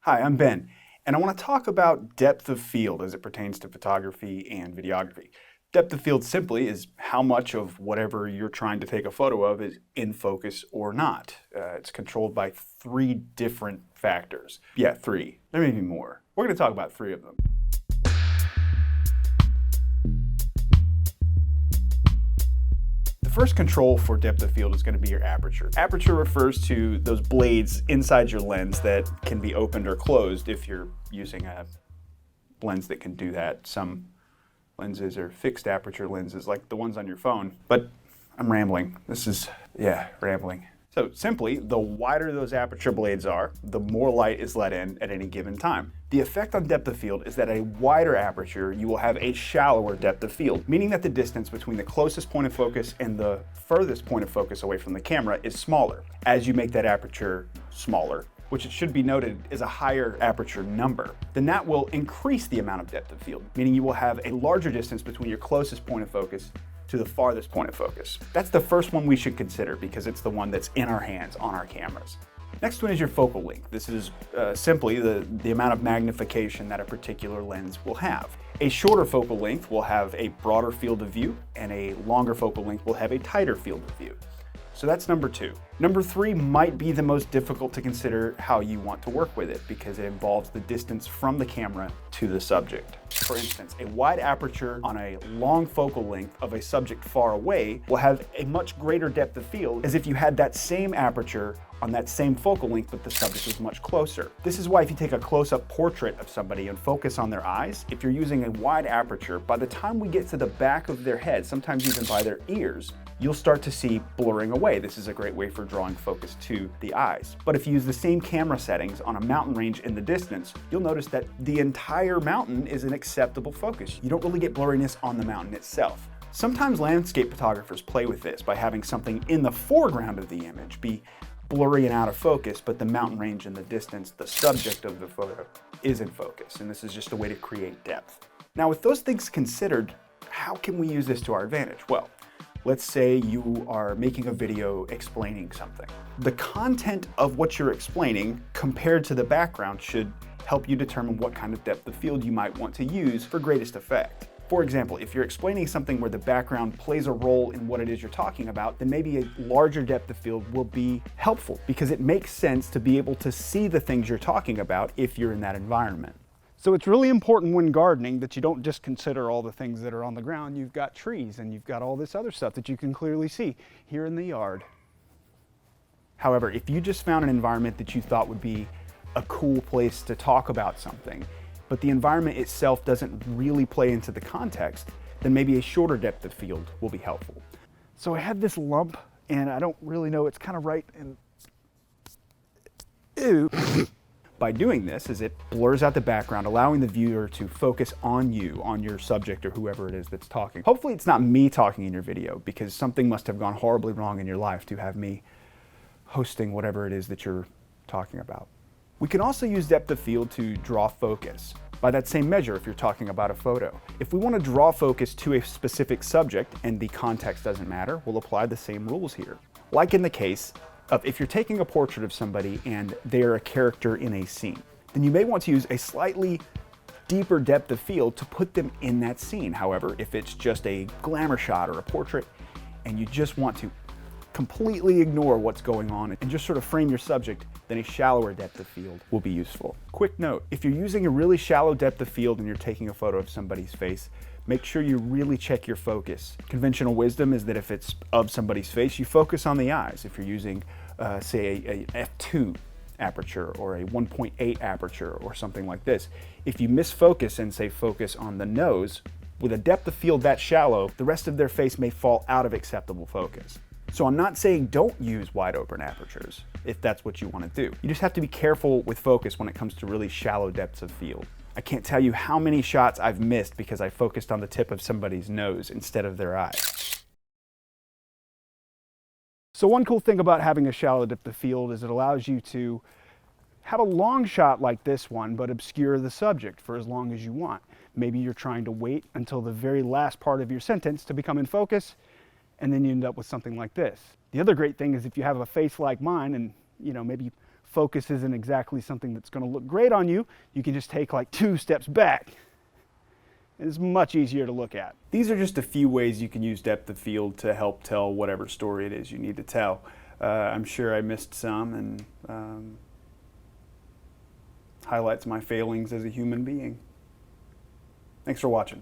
Hi, I'm Ben, and I want to talk about depth of field as it pertains to photography and videography. Depth of field simply is how much of whatever you're trying to take a photo of is in focus or not. It's controlled by three different factors. Yeah, three. There may be more. We're going to talk about three of them. The first control for depth of field is going to be your aperture. Aperture refers to those blades inside your lens that can be opened or closed if you're using a lens that can do that. Some lenses are fixed aperture lenses like the ones on your phone. But I'm rambling. Rambling. So simply, the wider those aperture blades are, the more light is let in at any given time. The effect on depth of field is that at a wider aperture, you will have a shallower depth of field, meaning that the distance between the closest point of focus and the furthest point of focus away from the camera is smaller. As you make that aperture smaller, which it should be noted is a higher aperture number, then that will increase the amount of depth of field, meaning you will have a larger distance between your closest point of focus to the farthest point of focus. That's the first one we should consider because it's the one that's in our hands on our cameras. Next one is your focal length. This is simply the amount of magnification that a particular lens will have. A shorter focal length will have a broader field of view, and a longer focal length will have a tighter field of view. So that's number two. Number three might be the most difficult to consider how you want to work with it because it involves the distance from the camera to the subject. For instance, a wide aperture on a long focal length of a subject far away will have a much greater depth of field as if you had that same aperture on that same focal length but the subject was much closer. This is why if you take a close-up portrait of somebody and focus on their eyes, if you're using a wide aperture, by the time we get to the back of their head, sometimes even by their ears, you'll start to see blurring away. This is a great way for drawing focus to the eyes. But if you use the same camera settings on a mountain range in the distance, you'll notice that the entire mountain is an acceptable focus. You don't really get blurriness on the mountain itself. Sometimes landscape photographers play with this by having something in the foreground of the image be blurry and out of focus, but the mountain range in the distance, the subject of the photo, is in focus. And this is just a way to create depth. Now, with those things considered, how can we use this to our advantage? Well, let's say you are making a video explaining something. The content of what you're explaining compared to the background should help you determine what kind of depth of field you might want to use for greatest effect. For example, if you're explaining something where the background plays a role in what it is you're talking about, then maybe a larger depth of field will be helpful because it makes sense to be able to see the things you're talking about if you're in that environment. So it's really important when gardening that you don't just consider all the things that are on the ground. You've got trees and you've got all this other stuff that you can clearly see here in the yard. However, if you just found an environment that you thought would be a cool place to talk about something, but the environment itself doesn't really play into the context, then maybe a shorter depth of field will be helpful. So I had this lump and I don't really know, it's kind of right in, ew. By doing this is it blurs out the background, allowing the viewer to focus on you, on your subject or whoever it is that's talking. Hopefully it's not me talking in your video because something must have gone horribly wrong in your life to have me hosting whatever it is that you're talking about. We can also use depth of field to draw focus. By that same measure, if you're talking about a photo. If we want to draw focus to a specific subject and the context doesn't matter, we'll apply the same rules here. Like in the case of if you're taking a portrait of somebody and they're a character in a scene, then you may want to use a slightly deeper depth of field to put them in that scene. However, if it's just a glamour shot or a portrait and you just want to completely ignore what's going on and just sort of frame your subject, then a shallower depth of field will be useful. Quick note, if you're using a really shallow depth of field and you're taking a photo of somebody's face, make sure you really check your focus. Conventional wisdom is that if it's of somebody's face, you focus on the eyes. If you're using, say, a f2 aperture or a 1.8 aperture or something like this, if you misfocus and say focus on the nose, with a depth of field that shallow, the rest of their face may fall out of acceptable focus. So I'm not saying don't use wide open apertures if that's what you want to do. You just have to be careful with focus when it comes to really shallow depths of field. I can't tell you how many shots I've missed because I focused on the tip of somebody's nose instead of their eyes. So one cool thing about having a shallow depth of field is it allows you to have a long shot like this one, but obscure the subject for as long as you want. Maybe you're trying to wait until the very last part of your sentence to become in focus, and then you end up with something like this. The other great thing is if you have a face like mine and maybe focus isn't exactly something that's going to look great on you, you can just take like 2 steps back. It's much easier to look at. These are just a few ways you can use depth of field to help tell whatever story it is you need to tell. I'm sure I missed some, and highlights my failings as a human being. Thanks for watching.